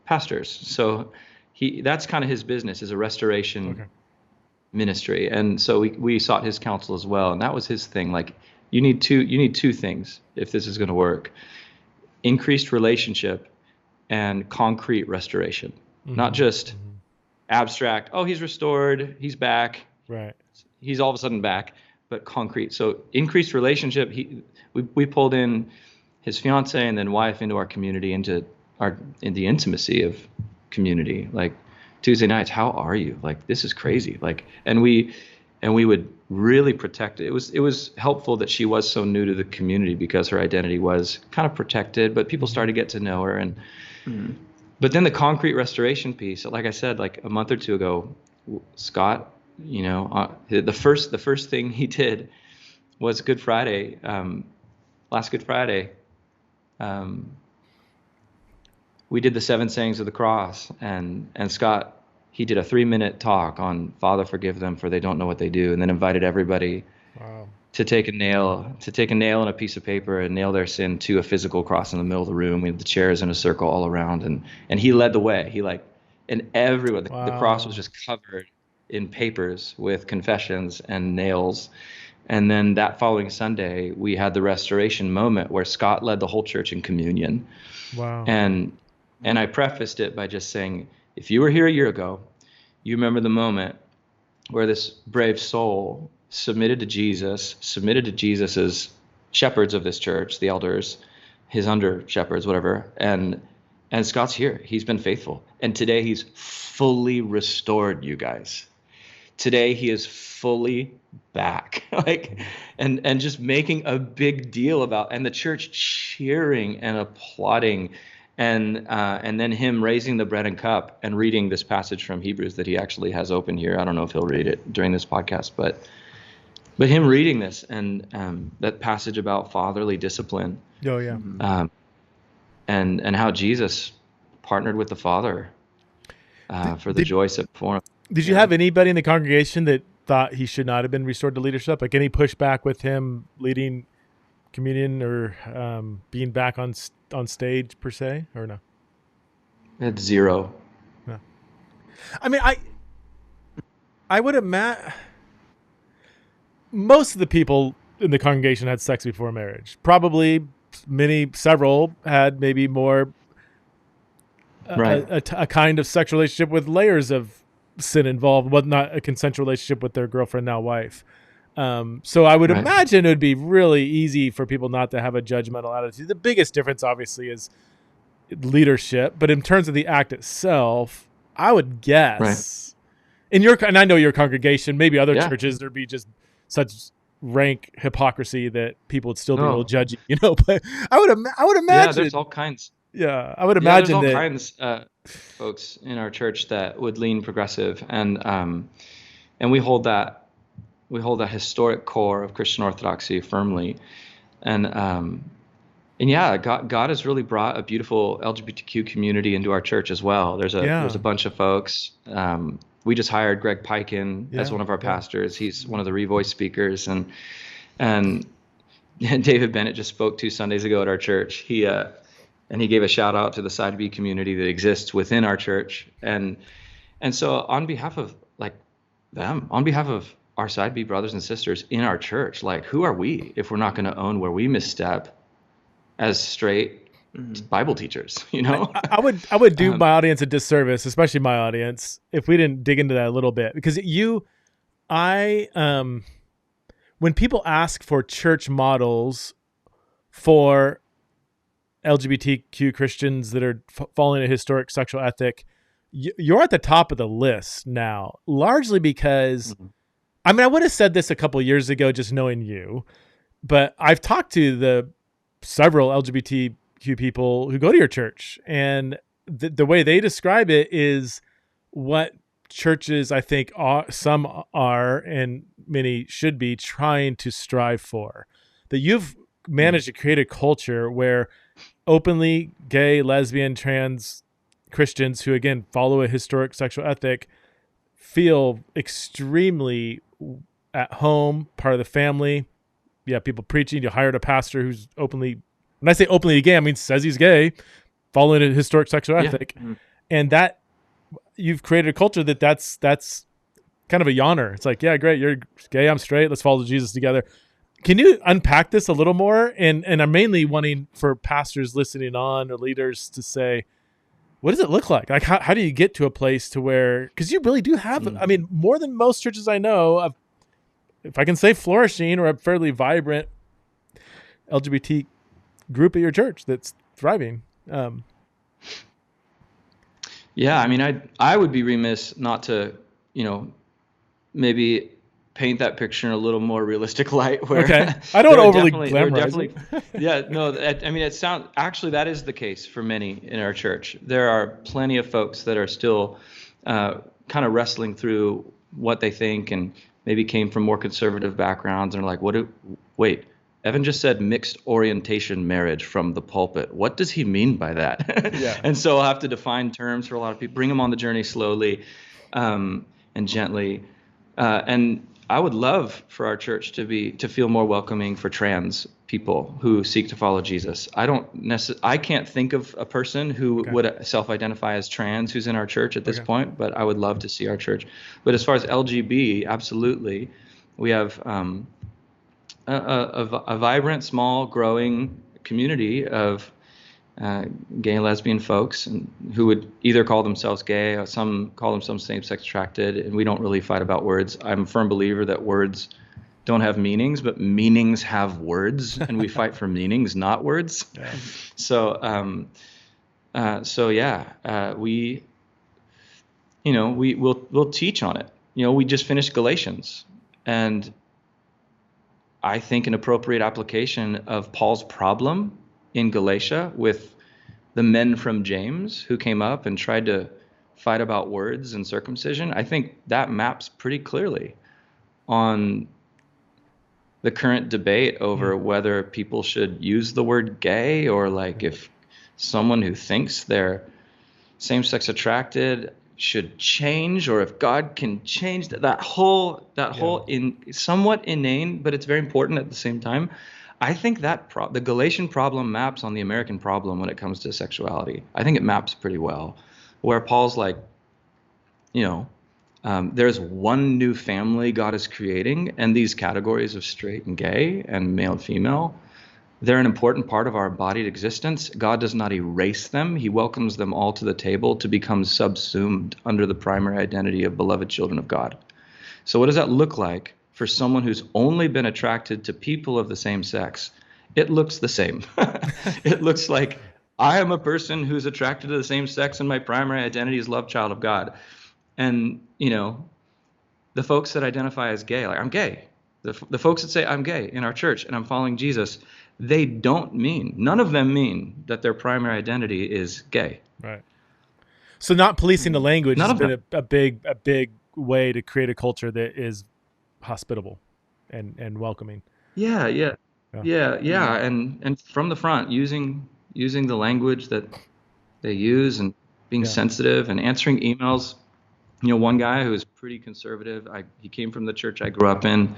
pastors. So that's kind of his business, is a restoration ministry. And so we sought his counsel as well. And that was his thing. Like, you need two things if this is going to work: increased relationship and concrete restoration, not just abstract. Oh, he's restored, he's back, right? He's all of a sudden back, but concrete. So increased relationship. We pulled in his fiance and then wife into our community, in the intimacy of community. Like, Tuesday nights, how are you? Like, this is crazy. Like, and we would really protect it. It was helpful that she was so new to the community, because her identity was kind of protected, but people started to get to know her. And but then the concrete restoration piece, like I said, like a month or two ago, Scott, the first thing he did was Good Friday, last Good Friday. We did the 7 sayings of the cross, and Scott, he did a 3-minute talk on Father, forgive them, for they don't know what they do, and then invited everybody to take a nail and a piece of paper and nail their sin to a physical cross in the middle of the room. We had the chairs in a circle all around, and he led the way. And everyone, the cross was just covered in papers with confessions and nails. And then that following Sunday, we had the restoration moment where Scott led the whole church in communion. Wow. And I prefaced it by just saying, if you were here a year ago, you remember the moment where this brave soul submitted to Jesus as shepherds of this church, the elders, his under shepherds, whatever. And Scott's here. He's been faithful. And today he's fully restored, you guys. Today he is fully back. And just making a big deal about, and the church cheering and applauding. And then him raising the bread and cup and reading this passage from Hebrews that he actually has open here. I don't know if he'll read it during this podcast, but him reading this and that passage about fatherly discipline. Oh yeah. And how Jesus partnered with the Father for the joy set before him. Did you have anybody in the congregation that thought he should not have been restored to leadership? Like, any pushback with him leading communion or being back on stage per se, or no? It's zero. No. I mean, I would imagine most of the people in the congregation had sex before marriage. Probably several had maybe more a kind of sexual relationship with layers of sin involved, but not a consensual relationship with their girlfriend, now wife. So I would imagine it would be really easy for people not to have a judgmental attitude. The biggest difference, obviously, is leadership. But in terms of the act itself, I would guess and I know your congregation, maybe other churches, there'd be just such rank hypocrisy that people would still be able to judge you, But I would imagine. Yeah, there's all kinds. Yeah, I would imagine there's all kinds folks in our church that would lean progressive, and we hold that historic core of Christian orthodoxy firmly, and yeah, God has really brought a beautiful LGBTQ community into our church as well. There's a bunch of folks. We just hired Greg Piken as one of our pastors. He's one of the Revoice speakers, and David Bennett just spoke 2 Sundays ago at our church. He gave a shout out to the Side B community that exists within our church, and so on behalf of on behalf of our Side B brothers and sisters in our church, who are we if we're not going to own where we misstep as straight Bible teachers? I would do my audience a disservice, especially my audience, if we didn't dig into that a little bit, because when people ask for church models for LGBTQ Christians that are following a historic sexual ethic, you're at the top of the list now, largely because, I mean, I would have said this a couple of years ago, just knowing you, but I've talked to the several LGBTQ people who go to your church, and the way they describe it is what churches, I think, some are and many should be trying to strive for. That you've managed to create a culture where openly gay, lesbian, trans Christians who, again, follow a historic sexual ethic feel extremely at home, part of the family. Yeah, people preaching. You hired a pastor who's openly, when I say openly gay, I mean says he's gay, following a historic sexual ethic. And that you've created a culture that's kind kind of a yawner. It's like, yeah, great, you're gay, I'm straight, let's follow Jesus together. Can you unpack this a little more? And I'm mainly wanting for pastors listening on or leaders to say, what does it look like? Like, how do you get to a place to where, because you really do have, I mean, more than most churches I know of, if I can say flourishing or a fairly vibrant LGBT group at your church that's thriving. Yeah, I mean, I would be remiss not to, maybe paint that picture in a little more realistic light. Where okay, I don't overly glamorize it. Yeah, no, I mean, actually that is the case for many in our church. There are plenty of folks that are still kind of wrestling through what they think and maybe came from more conservative backgrounds and are like, wait, Evan just said mixed orientation marriage from the pulpit. What does he mean by that? Yeah. And so I'll have to define terms for a lot of people, bring them on the journey slowly and gently. And I would love for our church to feel more welcoming for trans people who seek to follow Jesus. I can't think of a person who would self-identify as trans who's in our church at this point, but I would love to see our church. But as far as LGB, absolutely, we have a vibrant, small, growing community of gay and lesbian folks who would either call themselves gay or some call themselves same-sex attracted, and we don't really fight about words. I'm a firm believer that words don't have meanings, but meanings have words, and we fight for meanings, not words. Yeah. So we'll teach on it. We just finished Galatians, and I think an appropriate application of Paul's problem in Galatia with the men from James who came up and tried to fight about words and circumcision, I think that maps pretty clearly on the current debate over whether people should use the word gay, or like if someone who thinks they're same-sex attracted should change, or if God can change that whole somewhat inane, but it's very important at the same time. I think that the Galatian problem maps on the American problem when it comes to sexuality. I think it maps pretty well, where Paul's like, there's one new family God is creating, and these categories of straight and gay and male and female, they're an important part of our embodied existence. God does not erase them. He welcomes them all to the table to become subsumed under the primary identity of beloved children of God. So what does that look like for someone who's only been attracted to people of the same sex? It looks the same. It looks like I am a person who's attracted to the same sex, and my primary identity is love child of God. And, the folks that identify as gay, like I'm gay, the folks that say I'm gay in our church and I'm following Jesus, none of them mean that their primary identity is gay. Right. So not policing the language has been a big way to create a culture that is hospitable and welcoming. Yeah. And from the front, using the language that they use and being sensitive and answering emails. One guy who was pretty conservative, he came from the church I grew up in,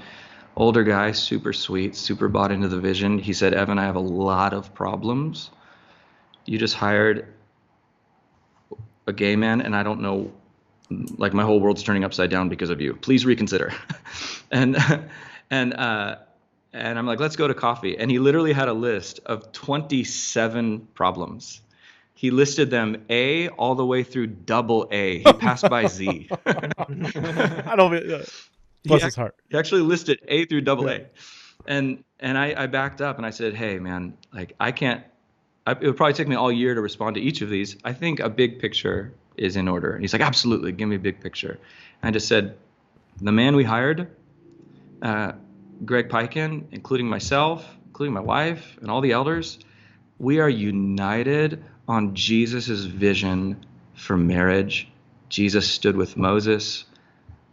older guy, super sweet, super bought into the vision. He said, Evan, I have a lot of problems. You just hired a gay man, and I don't know, like my whole world's turning upside down because of you. Please reconsider. and I'm like, let's go to coffee. And he literally had a list of 27 problems. He listed them A all the way through double A. He passed by Z. I don't. Bless his heart. He actually listed A through double A. And I backed up and I said, hey, man, like it would probably take me all year to respond to each of these. I think a big picture is in order. And he's like, absolutely, give me a big picture. And I just said, the man we hired, Greg Piken, including myself, including my wife and all the elders, we are united on Jesus's vision for marriage. Jesus stood with Moses.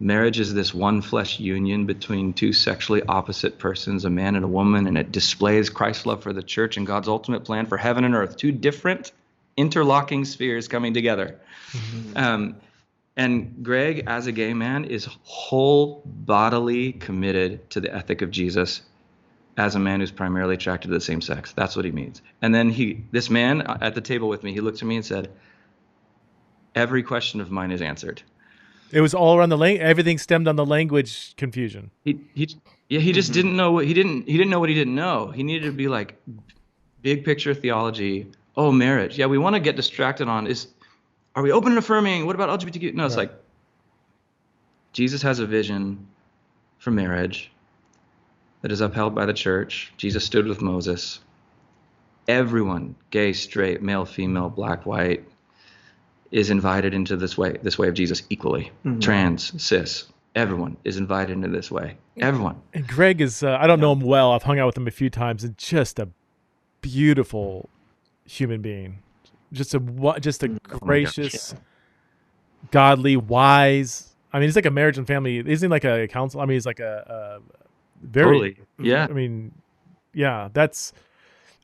Marriage is this one flesh union between two sexually opposite persons, a man and a woman, and it displays Christ's love for the church and God's ultimate plan for heaven and earth, two different interlocking spheres coming together. Mm-hmm. And Greg, as a gay man, is whole bodily committed to the ethic of Jesus as a man who's primarily attracted to the same sex. That's what he means. And then this man at the table with me, he looked at me and said, every question of mine is answered. It was all around everything stemmed on the language confusion. He just didn't know what he didn't know what he didn't know. He needed to be like big picture theology. Oh, marriage. Yeah, we want to get distracted on are we open and affirming? What about LGBTQ? No, it's like Jesus has a vision for marriage that is upheld by the church. Jesus stood with Moses. Everyone, gay, straight, male, female, black, white, is invited into this way of Jesus equally. Trans, cis, everyone is invited into this way. Everyone. And Greg is, I don't know him well. I've hung out with him a few times, and just a beautiful human being. Just a gracious, godly, wise. I mean, he's like a marriage and family. Isn't he like a counsel? I mean, he's like a very, totally. Yeah. I mean, yeah, that's,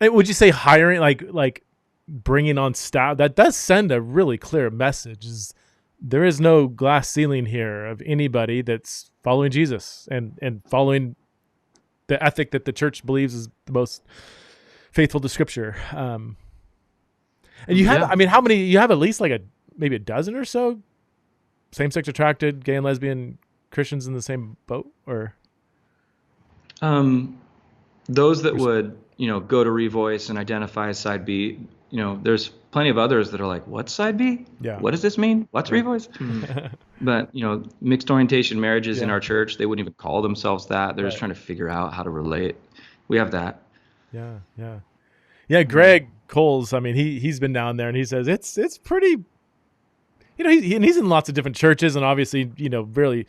would you say hiring, like bringing on staff, that does send a really clear message. There is no glass ceiling here of anybody that's following Jesus and following the ethic that the church believes is the most faithful to Scripture. And you have, I mean, how many? You have at least like maybe a dozen or so same-sex attracted gay and lesbian Christians in the same boat, or those that would go to Revoice and identify as side B. There's plenty of others that are like, what's side B? Yeah. What does this mean? What's Revoice? But, mixed orientation marriages in our church, they wouldn't even call themselves that. They're just trying to figure out how to relate. We have that. Yeah. Greg Coles, I mean, he's been down there, and he says it's pretty, he's in lots of different churches, and obviously, really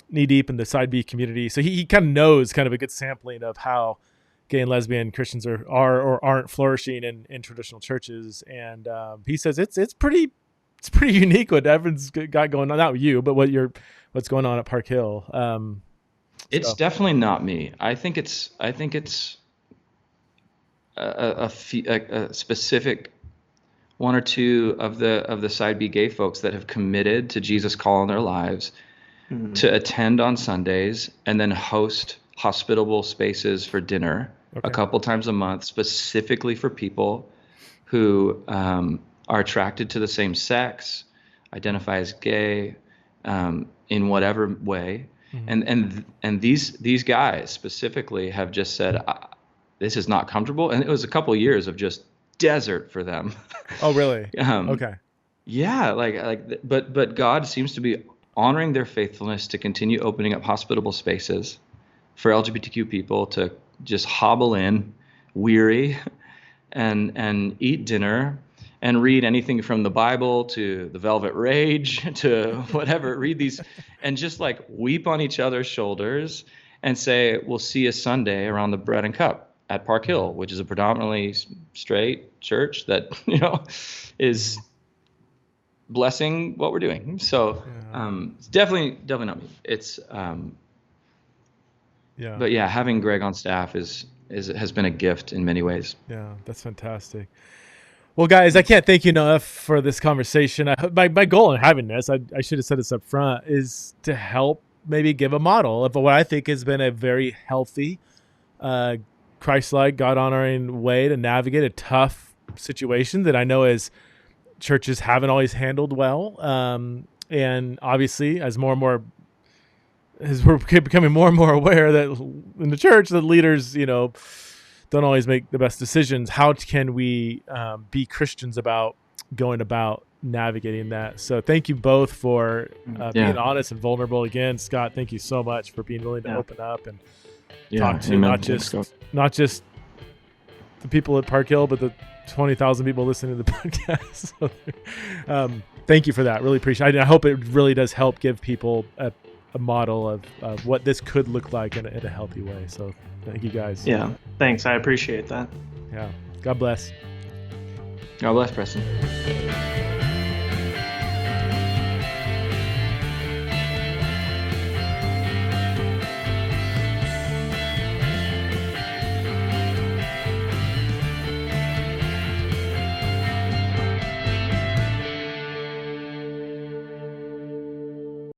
knee deep in the side B community. So he kind of knows kind of a good sampling of how gay and lesbian Christians are or aren't flourishing in traditional churches. And he says it's pretty unique what Evan's got going on. Not with you, but what's going on at Park Hill. It's definitely not me. I think it's a specific one or two of the side B gay folks that have committed to Jesus' call in their lives to attend on Sundays and then host hospitable spaces for dinner a couple times a month, specifically for people who are attracted to the same sex, identify as gay in whatever way. And these guys specifically have just said, this is not comfortable. And it was a couple of years of just desert for them. Oh, really? Okay. Yeah. But God seems to be honoring their faithfulness to continue opening up hospitable spaces for LGBTQ people to just hobble in, weary, and eat dinner and read anything from the Bible to the Velvet Rage to whatever. Read these and just like weep on each other's shoulders and say, we'll see you Sunday around the bread and cup at Park Hill, which is a predominantly straight church that, is blessing what we're doing. So it's definitely not me. It's but yeah, having Greg on staff has been a gift in many ways. Yeah, that's fantastic. Well, guys, I can't thank you enough for this conversation. My goal in having this, I should have said this up front, is to help maybe give a model of what I think has been a very healthy, Christ-like, God-honoring way to navigate a tough situation that I know as churches haven't always handled well. And obviously, as we're becoming more and more aware that in the church, the leaders, don't always make the best decisions. How can we be Christians about going about navigating that? So thank you both for being honest and vulnerable. Again, Scott, thank you so much for being willing to open up and talk to not just the people at Park Hill, but the 20,000 people listening to the podcast. So, thank you for that. Really appreciate it. I hope it really does help give people a model of what this could look like in a healthy way. So thank you guys. Yeah. Thanks. I appreciate that. Yeah. God bless. God bless, Preston.